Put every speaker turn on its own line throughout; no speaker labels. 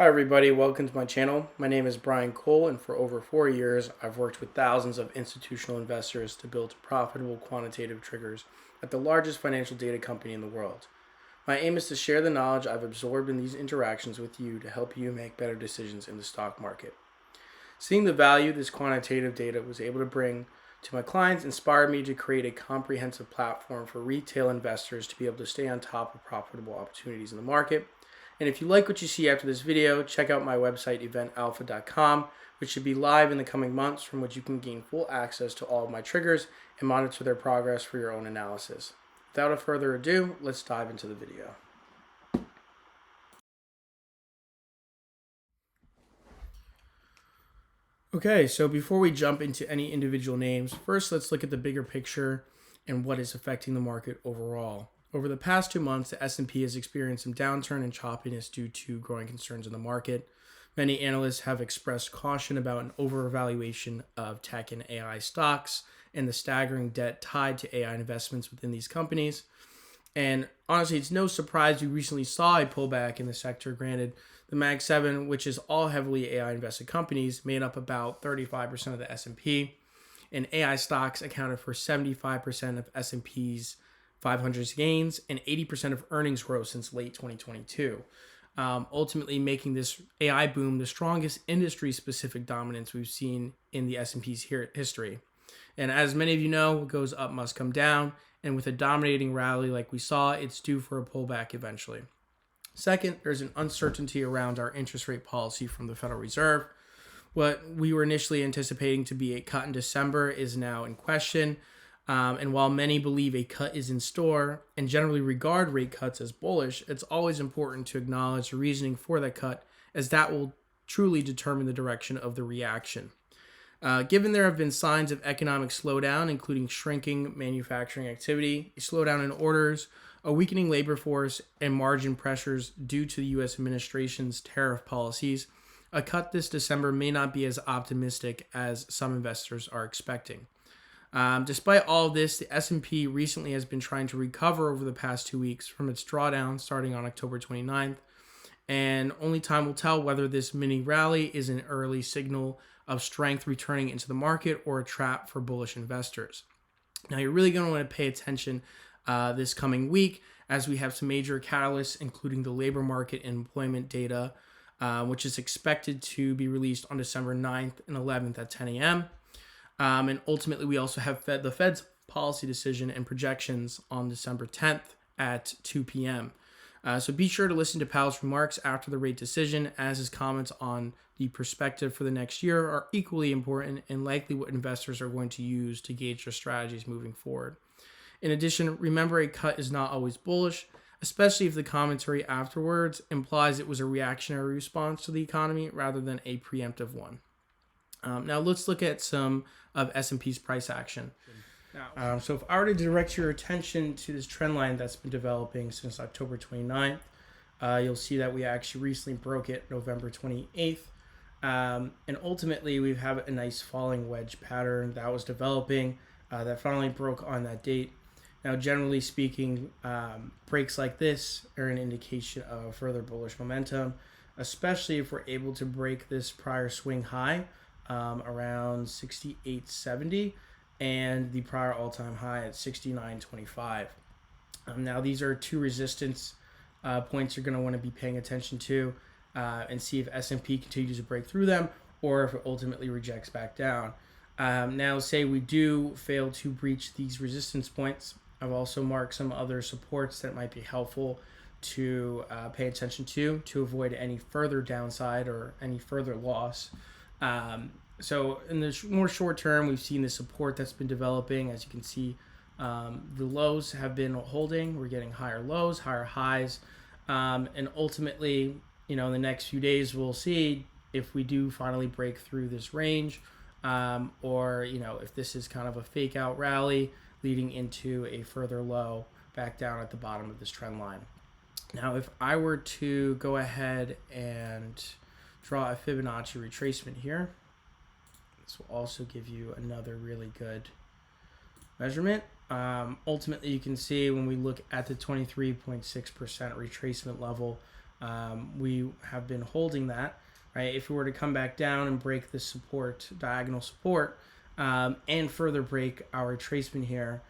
Hi everybody, welcome to my channel. My name is Brian Cole, and for over 4 years I've worked with thousands of institutional investors to build profitable quantitative triggers at the largest financial data company in the world. My aim is to share the knowledge I've absorbed in these interactions with you to help you make better decisions in the stock market. Seeing the value this quantitative data was able to bring to my clients inspired me to create a comprehensive platform for retail investors to be able to stay on top of profitable opportunities in the market. And if you like what you see after this video, check out my website eventalpha.com, which should be live in the coming months, from which you can gain full access to all of my triggers and monitor their progress for your own analysis. Without further ado, let's dive into the video. Okay, so before we jump into any individual names, first let's look at the bigger picture and what is affecting the market overall. Over the past 2 months, the S&P has experienced some downturn and choppiness due to growing concerns in the market. Many analysts have expressed caution about an overvaluation of tech and AI stocks and the staggering debt tied to AI investments within these companies. And honestly, it's no surprise we recently saw a pullback in the sector. Granted, the Mag 7, which is all heavily AI invested companies, made up about 35% of the S&P, and AI stocks accounted for 75% of S&P's 500's gains and 80% of earnings growth since late 2022, ultimately making this AI boom the strongest industry-specific dominance we've seen in the S&P's history. And as many of you know, what goes up must come down, and with a dominating rally like we saw, it's due for a pullback eventually. Second, there's an uncertainty around our interest rate policy from the Federal Reserve. What we were initially anticipating to be a cut in December is now in question. And while many believe a cut is in store and generally regard rate cuts as bullish, it's always important to acknowledge the reasoning for that cut, as that will truly determine the direction of the reaction. Given there have been signs of economic slowdown, including shrinking manufacturing activity, a slowdown in orders, a weakening labor force, and margin pressures due to the U.S. administration's tariff policies, a cut this December may not be as optimistic as some investors are expecting. Despite all of this, the S&P recently has been trying to recover over the past 2 weeks from its drawdown starting on October 29th, and only time will tell whether this mini rally is an early signal of strength returning into the market or a trap for bullish investors. Now, you're really going to want to pay attention this coming week, as we have some major catalysts, including the labor market and employment data, which is expected to be released on December 9th and 11th at 10 a.m. And ultimately, we also have the Fed's policy decision and projections on December 10th at 2 p.m. So be sure to listen to Powell's remarks after the rate decision, as his comments on the perspective for the next year are equally important and likely what investors are going to use to gauge their strategies moving forward. In addition, remember, a cut is not always bullish, especially if the commentary afterwards implies it was a reactionary response to the economy rather than a preemptive one. Now let's look at some of S&P's price action. So if I were to direct your attention to this trend line that's been developing since October 29th, you'll see that we actually recently broke it November 28th. And ultimately, we have a nice falling wedge pattern that was developing that finally broke on that date. Now, generally speaking, breaks like this are an indication of further bullish momentum, especially if we're able to break this prior swing high around 68.70 and the prior all-time high at 69.25. Now, these are two resistance points you're going to want to be paying attention to and see if S&P continues to break through them or if it ultimately rejects back down. Now, say we do fail to breach these resistance points, I've also marked some other supports that might be helpful to pay attention to avoid any further downside or any further loss. So in the more short term, we've seen the support that's been developing. As you can see, the lows have been holding. We're getting higher lows, higher highs. And ultimately, in the next few days, we'll see if we do finally break through this range or, if this is kind of a fake out rally leading into a further low back down at the bottom of this trend line. Now, if I were to go ahead and draw a Fibonacci retracement here, this will also give you another really good measurement. Ultimately, you can see when we look at the 23.6% retracement level, We have been holding that, right? If we were to come back down and break this support, diagonal support, and further break our retracement here,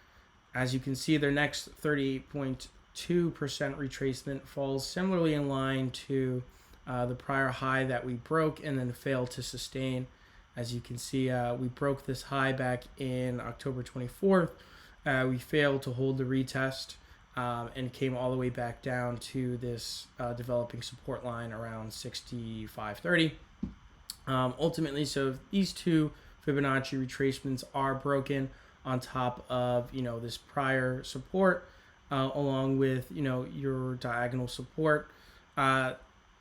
as you can see, their next 38.2% retracement falls similarly in line to the prior high that we broke and then failed to sustain. As you can see, we broke this high back in October 24th. We failed to hold the retest and came all the way back down to this developing support line around 65.30. Ultimately, so these two Fibonacci retracements are broken on top of, this prior support, along with, your diagonal support,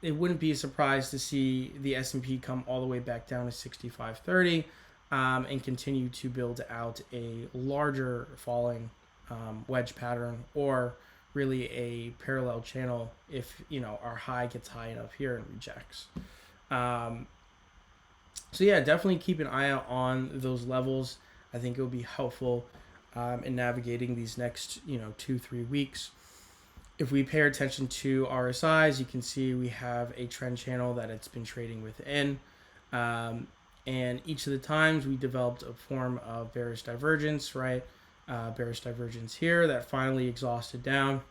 it wouldn't be a surprise to see the S&P come all the way back down to 65.30 and continue to build out a larger falling wedge pattern, or really a parallel channel if, our high gets high enough here and rejects. So yeah, definitely keep an eye out on those levels. I think it will be helpful in navigating these next, 2-3 weeks. If we pay attention to RSIs, you can see we have a trend channel that it's been trading within. And each of the times we developed a form of bearish divergence, right? Bearish divergence here that finally exhausted down.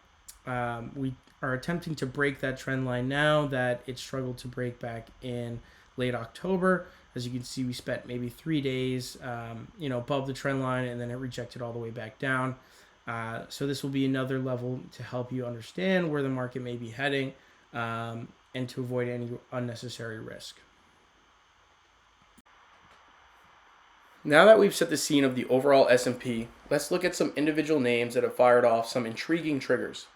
We are attempting to break that trend line now that it struggled to break back in late October. As you can see, we spent maybe 3 days, above the trend line, and then it rejected all the way back down. So this will be another level to help you understand where the market may be heading, and to avoid any unnecessary risk. Now that we've set the scene of the overall S&P, let's look at some individual names that have fired off some intriguing triggers.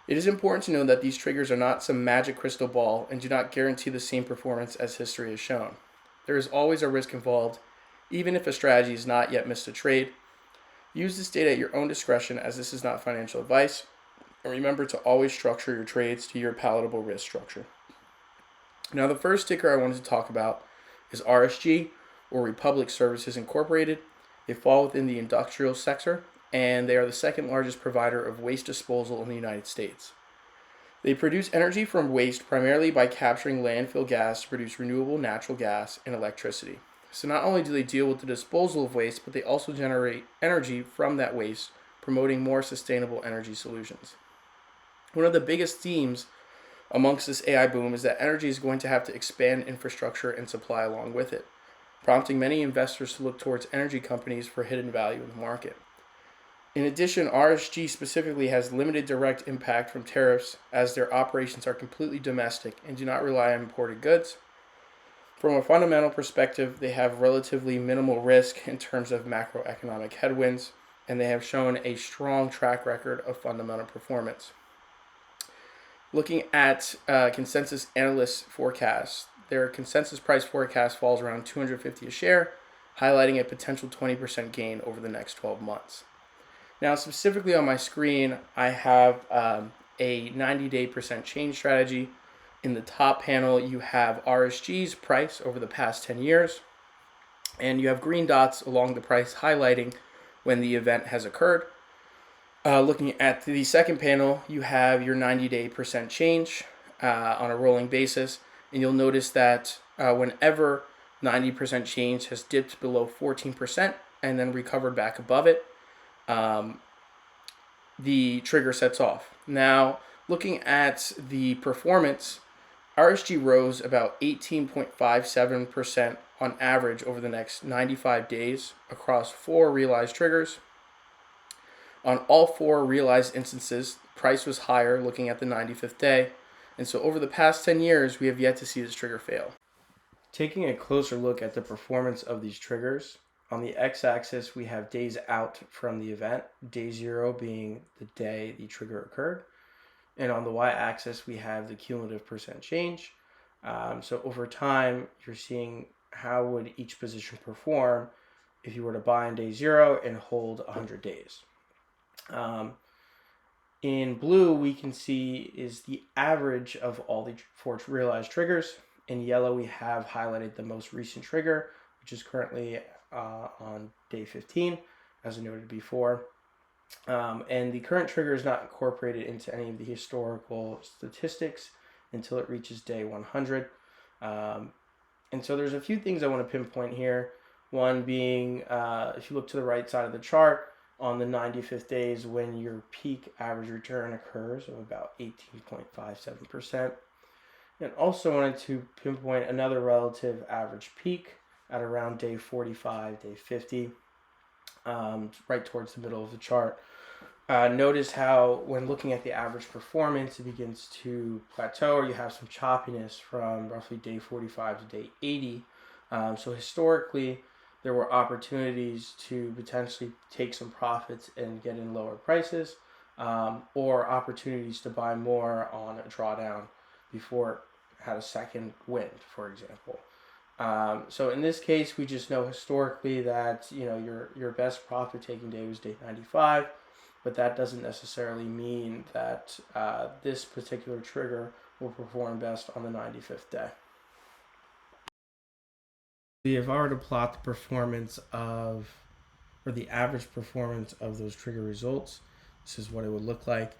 It is important to know that these triggers are not some magic crystal ball and do not guarantee the same performance as history has shown. There is always a risk involved, even if a strategy has not yet missed a trade. Use this data at your own discretion, as this is not financial advice, and remember to always structure your trades to your palatable risk structure. Now, the first ticker I wanted to talk about is RSG, or Republic Services Incorporated. They fall within the industrial sector, and they are the second largest provider of waste disposal in the United States. They produce energy from waste primarily by capturing landfill gas to produce renewable natural gas and electricity. So not only do they deal with the disposal of waste, but they also generate energy from that waste, promoting more sustainable energy solutions. One of the biggest themes amongst this AI boom is that energy is going to have to expand infrastructure and supply along with it, prompting many investors to look towards energy companies for hidden value in the market. In addition, RSG specifically has limited direct impact from tariffs, as their operations are completely domestic and do not rely on imported goods. From a fundamental perspective, they have relatively minimal risk in terms of macroeconomic headwinds, and they have shown a strong track record of fundamental performance. Looking at consensus analysts' forecasts, their consensus price forecast falls around $250 a share, highlighting a potential 20% gain over the next 12 months. Now, specifically on my screen, I have a 90-day percent change strategy. In the top panel, you have RSG's price over the past 10 years, and you have green dots along the price highlighting when the event has occurred. Looking at the second panel, you have your 90-day percent change on a rolling basis, and you'll notice that whenever 90% change has dipped below 14% and then recovered back above it, the trigger sets off. Now, looking at the performance, RSG rose about 18.57% on average over the next 95 days across 4 realized triggers. On all 4 realized instances, price was higher looking at the 95th day, and so over the past 10 years, we have yet to see this trigger fail. Taking a closer look at the performance of these triggers, on the x-axis, we have days out from the event, day 0 being the day the trigger occurred. And on the y-axis, we have the cumulative percent change. So over time, you're seeing how would each position perform if you were to buy on day 0 and hold 100 days. In blue, we can see is the average of all the 4 realized triggers. In yellow, we have highlighted the most recent trigger, which is currently on day 15, as I noted before. And the current trigger is not incorporated into any of the historical statistics until it reaches day 100. And so there's a few things I want to pinpoint here. One being, if you look to the right side of the chart, on the 95th day is when your peak average return occurs of about 18.57%. And also wanted to pinpoint another relative average peak at around day 45, day 50, right towards the middle of the chart. Notice how when looking at the average performance, it begins to plateau, or you have some choppiness from roughly day 45 to day 80. So historically, there were opportunities to potentially take some profits and get in lower prices, or opportunities to buy more on a drawdown before it had a second wind, for example. So in this case, we just know historically that your best profit taking day was day 95. But that doesn't necessarily mean that this particular trigger will perform best on the 95th day. If I were to plot the performance of, or the average performance of those trigger results, this is what it would look like.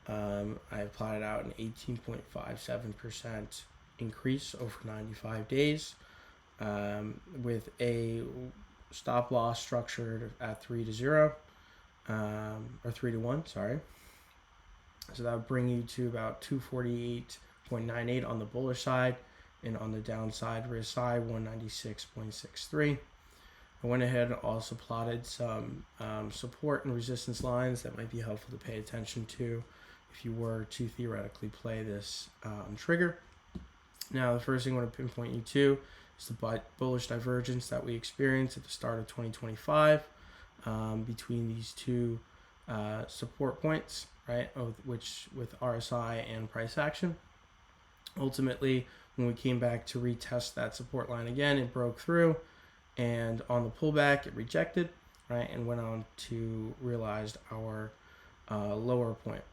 I plotted out an 18.57% increase over 95 days with a stop loss structured at 3 to 0. Or 3 to 1, sorry. So that would bring you to about 248.98 on the bullish side, and on the downside risk side, 196.63. I went ahead and also plotted some support and resistance lines that might be helpful to pay attention to if you were to theoretically play this trigger. Now, the first thing I want to pinpoint you to is the bullish divergence that we experienced at the start of 2025. Between these two support points, right, which with RSI and price action. Ultimately, when we came back to retest that support line again, it broke through, and on the pullback, it rejected, right, and went on to realize our lower point.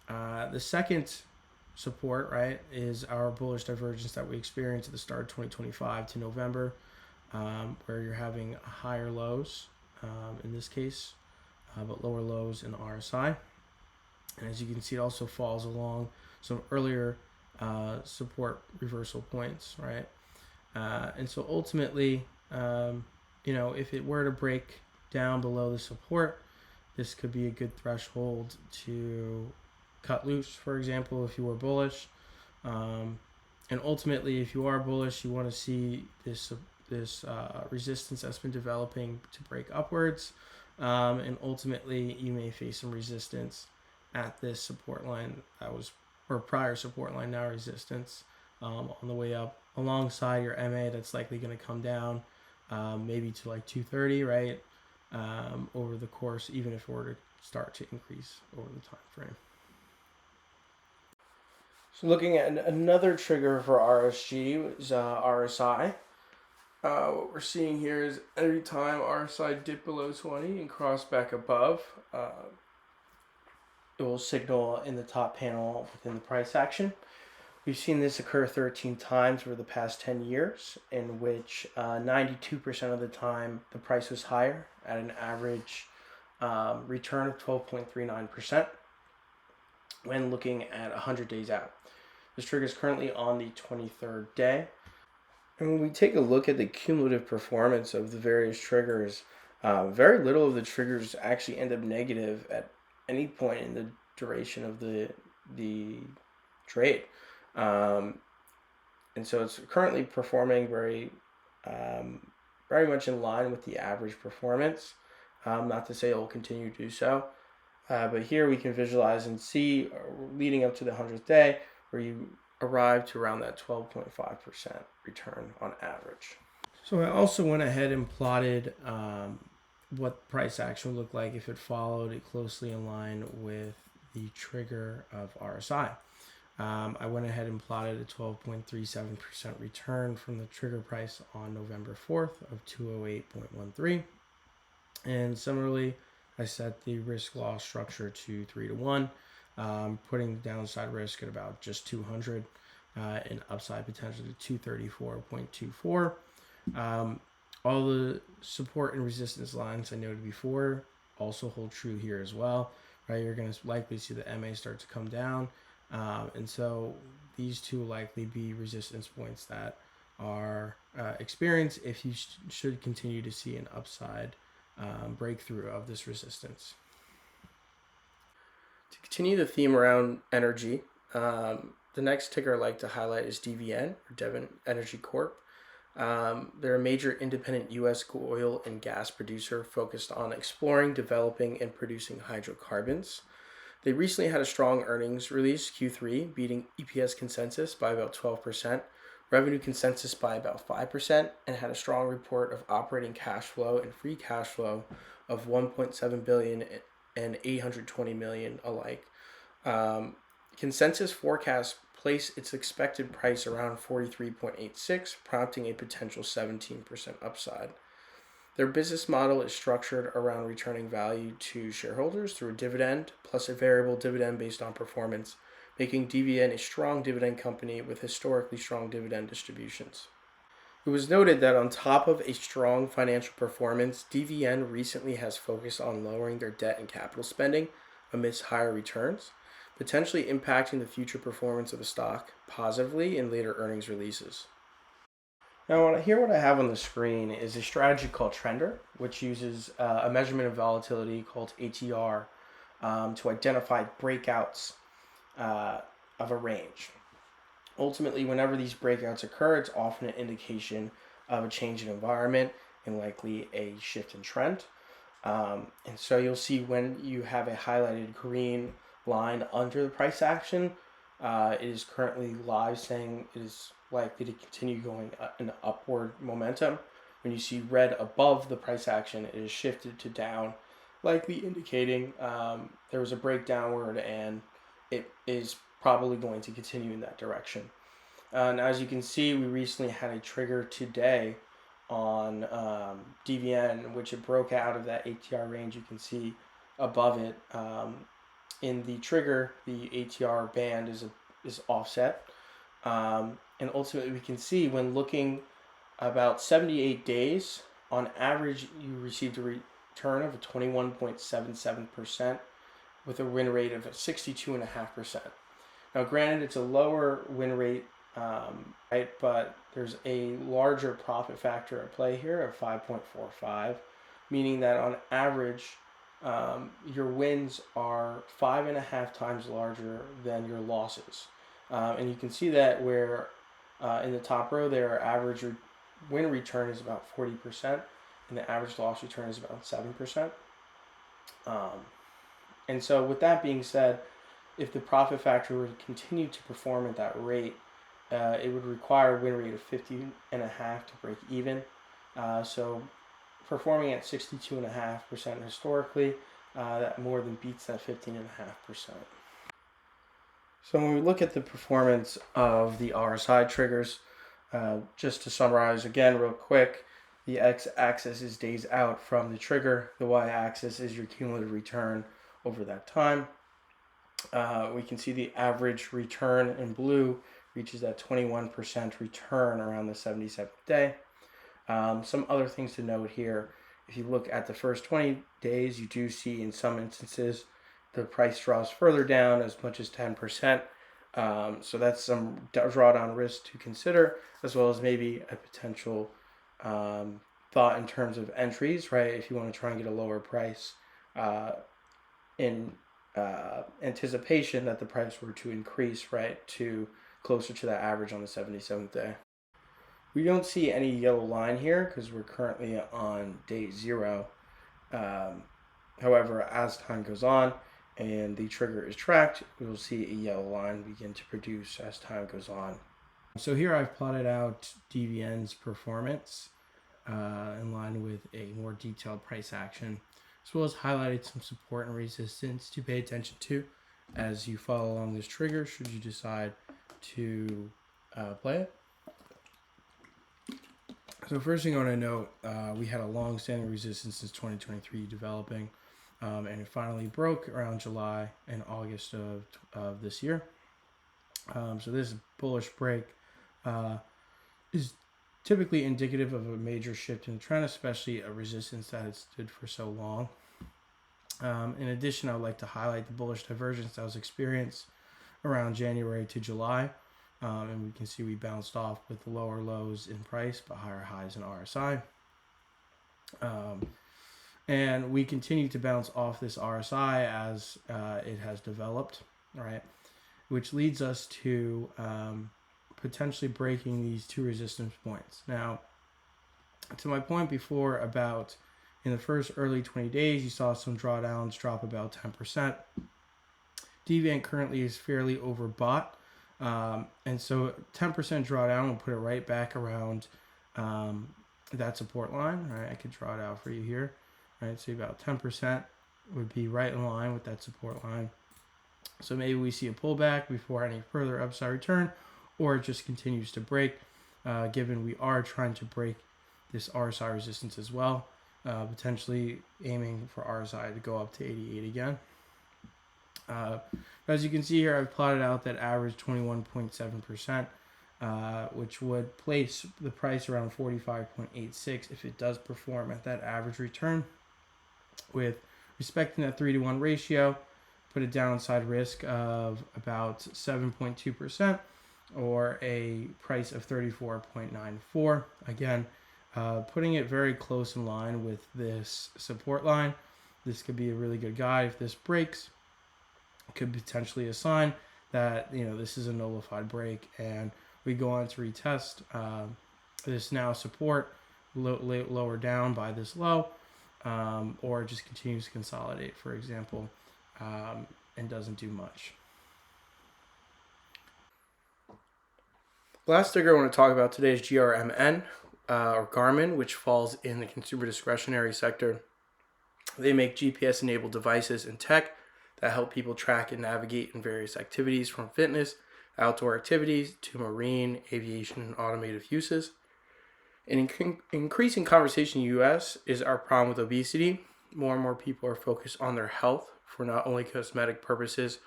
The second support, right, is our bullish divergence that we experienced at the start of 2025 to November, where you're having higher lows. In this case, but lower lows in RSI. And as you can see, it also falls along some earlier support reversal points, right? And so ultimately, if it were to break down below the support, this could be a good threshold to cut loose, for example, if you were bullish. And ultimately, if you are bullish, you want to see this resistance that's been developing to break upwards, and ultimately you may face some resistance at this support line or prior support line, now resistance, on the way up alongside your MA that's likely going to come down maybe to like 230, right, over the course, even if it were to start to increase over the time frame. So looking at another trigger for RSG is RSI. What we're seeing here is every time RSI dip below 20 and cross back above, it will signal in the top panel within the price action. We've seen this occur 13 times over the past 10 years, in which 92% of the time the price was higher at an average return of 12.39% when looking at 100 days out. This trigger is currently on the 23rd day. And when we take a look at the cumulative performance of the various triggers, very little of the triggers actually end up negative at any point in the duration of the trade. And so it's currently performing very much in line with the average performance. Not to say it will continue to do so. But here we can visualize and see, leading up to the 100th day, where you arrive to around that 12.5% return on average. So I also went ahead and plotted what price action would look like if it followed it closely in line with the trigger of RSI. I went ahead and plotted a 12.37% return from the trigger price on November 4th of 208.13. And similarly, I set the risk loss structure to 3 to 1, putting downside risk at about just 200 and upside potential to 234.24. All the support and resistance lines I noted before also hold true here as well, right? You're going to likely see the MA start to come down. And so these two will likely be resistance points that are experienced if you should continue to see an upside breakthrough of this resistance. To continue the theme around energy, the next ticker I'd like to highlight is DVN, or Devon Energy Corp. They're a major independent U.S. oil and gas producer focused on exploring, developing, and producing hydrocarbons. They recently had a strong earnings release, Q3, beating EPS consensus by about 12%, revenue consensus by about 5%, and had a strong report of operating cash flow and free cash flow of $1.7 billion and $820 million alike. Consensus forecasts place its expected price around 43.86, prompting a potential 17% upside. Their business model is structured around returning value to shareholders through a dividend plus a variable dividend based on performance, making DVN a strong dividend company with historically strong dividend distributions. It was noted that on top of a strong financial performance, DVN recently has focused on lowering their debt and capital spending amidst higher returns, potentially impacting the future performance of the stock positively in later earnings releases. Now, what I have on the screen is a strategy called Trender, which uses a measurement of volatility called ATR to identify breakouts of a range. Ultimately, whenever these breakouts occur, it's often an indication of a change in environment and likely a shift in trend. And so you'll see when you have a highlighted green line under the price action, it is currently live, saying it is likely to continue going in upward momentum. When you see red above the price action, it is shifted to down, likely indicating there was a break downward and it is probably going to continue in that direction. And as you can see, we recently had a trigger today on DVN, which it broke out of that ATR range. You can see above it in the trigger, the ATR band is offset. And ultimately, we can see when looking about 78 days, on average, you received a return of 21.77% with a win rate of 62.5%. Now, granted, it's a lower win rate, right, but there's a larger profit factor at play here of 5.45, meaning that on average, your wins are 5.5 times larger than your losses. And you can see that where in the top row there, our average win return is about 40%, and the average loss return is about 7%. And so with that being said, if the profit factor were to continue to perform at that rate, it would require a win rate of 50.5 to break even. So performing at 62.5% historically, that more than beats that 15.5%. So when we look at the performance of the RSI triggers, just to summarize again real quick, the x-axis is days out from the trigger. The y-axis is your cumulative return over that time. We can see the average return in blue reaches that 21% return around the 77th day. Some other things to note here. If you look at the first 20 days, you do see in some instances the price draws further down as much as 10%. So that's some drawdown risk to consider, as well as maybe a potential thought in terms of entries, right? If you want to try and get a lower price in anticipation that the price were to increase, right, to closer to that average on the 77th day. We don't see any yellow line here because we're currently on day 0. However, as time goes on and the trigger is tracked, we will see a yellow line begin to produce as time goes on. So here I've plotted out DVN's performance in line with a more detailed price action, as well as highlighted some support and resistance to pay attention to as you follow along this trigger should you decide to play it. So first thing I want to note, we had a long-standing resistance since 2023 developing, and it finally broke around July and August of this year. So this bullish break is typically indicative of a major shift in the trend, especially a resistance that had stood for so long. In addition, I would like to highlight the bullish divergence that was experienced around January to July. And we can see we bounced off with lower lows in price but higher highs in RSI. And we continue to bounce off this RSI as it has developed, right? Which leads us to potentially breaking these two resistance points. Now, to my point before about in the first early 20 days, you saw some drawdowns drop about 10%. DVN currently is fairly overbought. And so 10% drawdown will put it right back around that support line. Right? I could draw it out for you here. Right? So about 10% would be right in line with that support line. So maybe we see a pullback before any further upside return, or it just continues to break, given we are trying to break this RSI resistance as well, potentially aiming for RSI to go up to 88 again. As you can see here, I've plotted out that average 21.7%, which would place the price around 45.86 if it does perform at that average return. With respecting that 3-to-1 ratio, put a downside risk of about 7.2% or a price of 34.94. Again, putting it very close in line with this support line. This could be a really good guide. If this breaks, it could potentially a sign that this is a nullified break, and we go on to retest this now support lower down by this low, or it just continues to consolidate, for example, and doesn't do much. Last ticker I want to talk about today is GRMN, or Garmin, which falls in the consumer discretionary sector. They make GPS-enabled devices and tech that help people track and navigate in various activities, from fitness, outdoor activities, to marine, aviation, and automotive uses. An increasing conversation in the U.S. is our problem with obesity. More and more people are focused on their health for not only cosmetic purposes,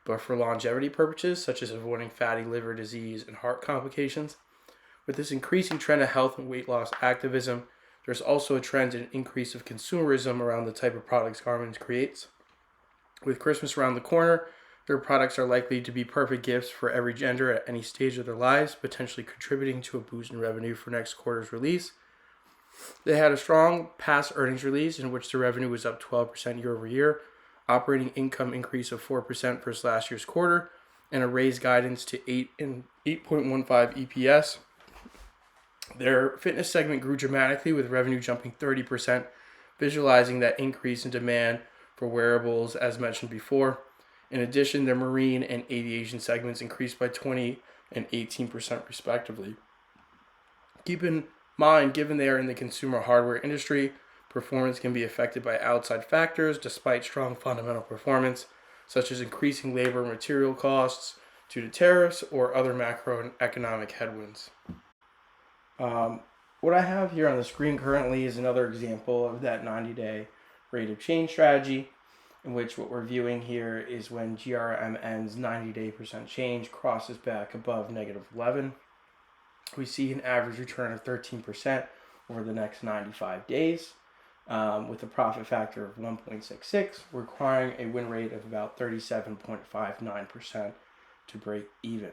but for longevity purposes, such as avoiding fatty liver disease and heart complications. With this increasing trend of health and weight loss activism, there's also a trend in an increase of consumerism around the type of products Garmin creates. With Christmas around the corner, their products are likely to be perfect gifts for every gender at any stage of their lives, potentially contributing to a boost in revenue for next quarter's release. They had a strong past earnings release in which the revenue was up 12% year over year, operating income increase of 4% versus last year's quarter, and a raised guidance to 8.15 EPS. Their fitness segment grew dramatically, with revenue jumping 30%, visualizing that increase in demand for wearables as mentioned before. In addition, their marine and aviation segments increased by 20 and 18% respectively. Keep in mind, given they are in the consumer hardware industry, performance can be affected by outside factors despite strong fundamental performance, such as increasing labor and material costs due to tariffs or other macroeconomic headwinds. What I have here on the screen currently is another example of that 90-day rate of change strategy, in which what we're viewing here is when GRMN's 90-day % change crosses back above -11. We see an average return of 13% over the next 95 days, with a profit factor of 1.66, requiring a win rate of about 37.59% to break even.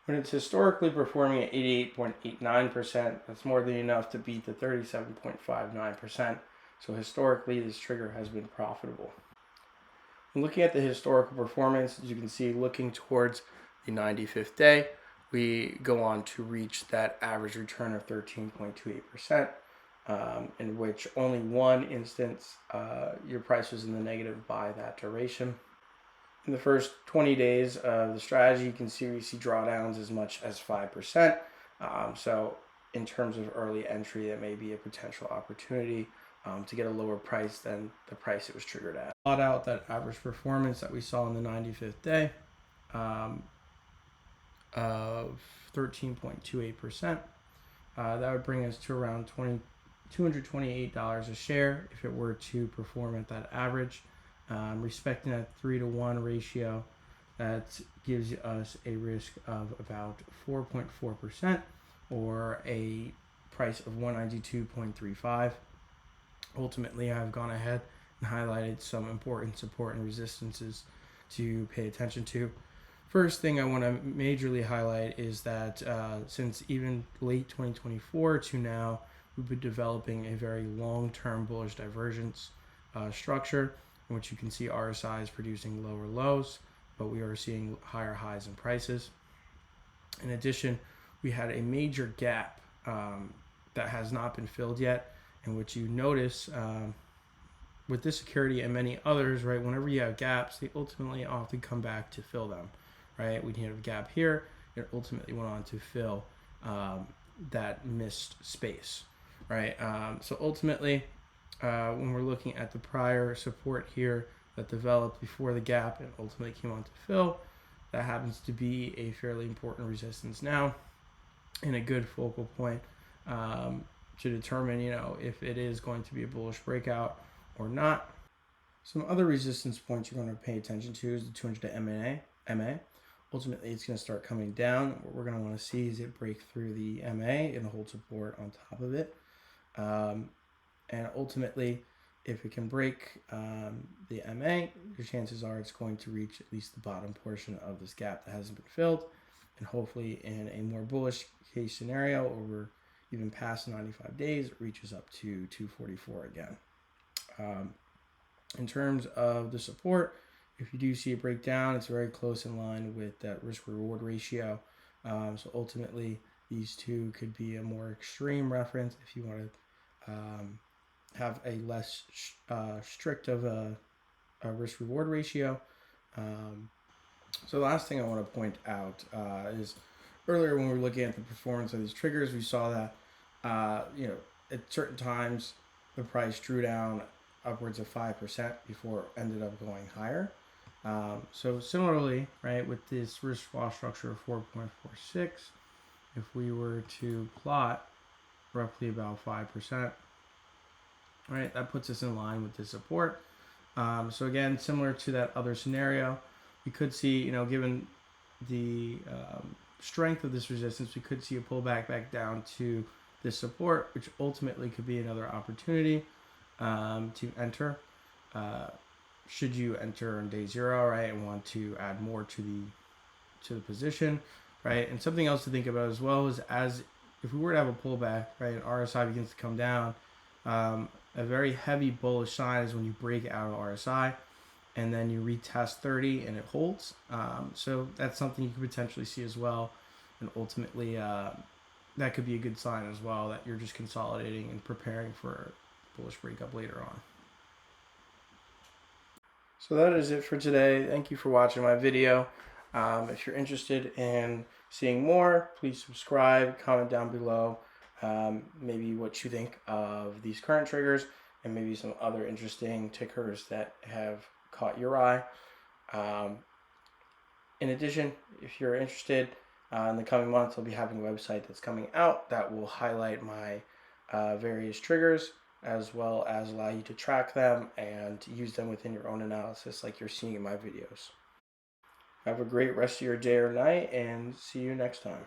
When it's historically performing at 88.89%, that's more than enough to beat the 37.59%. So historically, this trigger has been profitable. When looking at the historical performance, as you can see, looking towards the 95th day, we go on to reach that average return of 13.28%, in which only one instance your price was in the negative by that duration. In the first 20 days of the strategy, you can see we see drawdowns as much as 5%. So in terms of early entry, that may be a potential opportunity to get a lower price than the price it was triggered at. Plot out that average performance that we saw on the 95th day of 13.28%. That would bring us to around $228 a share if it were to perform at that average. Respecting that 3-to-1 ratio, that gives us a risk of about 4.4% or a price of 192.35. Ultimately, I've gone ahead and highlighted some important support and resistances to pay attention to. First thing I want to majorly highlight is that since even late 2024 to now, we've been developing a very long-term bullish divergence structure in which you can see RSI is producing lower lows, but we are seeing higher highs in prices. In addition, we had a major gap that has not been filled yet, in which you notice with this security and many others, right, whenever you have gaps, they ultimately often come back to fill them, right? We had a gap here, it ultimately went on to fill that missed space, right? So ultimately, when we're looking at the prior support here that developed before the gap and ultimately came on to fill, that happens to be a fairly important resistance now and a good focal point to determine, if it is going to be a bullish breakout or not. Some other resistance points you're going to pay attention to is the 200 MA. Ultimately, it's going to start coming down. What we're going to want to see is it break through the MA and hold support on top of it. And ultimately, if it can break the MA, your chances are it's going to reach at least the bottom portion of this gap that hasn't been filled. And hopefully in a more bullish case scenario, over even past 95 days, it reaches up to 244 again. In terms of the support, if you do see a breakdown, it's very close in line with that risk-reward ratio. So ultimately, these two could be a more extreme reference if you want to have a less strict of a risk-reward ratio. So the last thing I want to point out is earlier when we were looking at the performance of these triggers, we saw that at certain times the price drew down upwards of 5% before it ended up going higher. So similarly, right, with this risk loss structure of 4.46, if we were to plot roughly about 5%, right, that puts us in line with the support. So again, similar to that other scenario, we could see, given the strength of this resistance, we could see a pullback back down to this support, which ultimately could be another opportunity to enter. Should you enter on day zero, right, and want to add more to the position, right? And something else to think about as well is if we were to have a pullback, right, and RSI begins to come down, a very heavy bullish sign is when you break out of RSI and then you retest 30 and it holds. So that's something you could potentially see as well. And ultimately, that could be a good sign as well that you're just consolidating and preparing for a bullish breakup later on. So that is it for today. Thank you for watching my video. If you're interested in seeing more, please subscribe, comment down below maybe what you think of these current triggers and maybe some other interesting tickers that have caught your eye. In addition, if you're interested, in the coming months, I'll be having a website that's coming out that will highlight my various triggers, as well as allow you to track them and use them within your own analysis like you're seeing in my videos. Have a great rest of your day or night, and see you next time.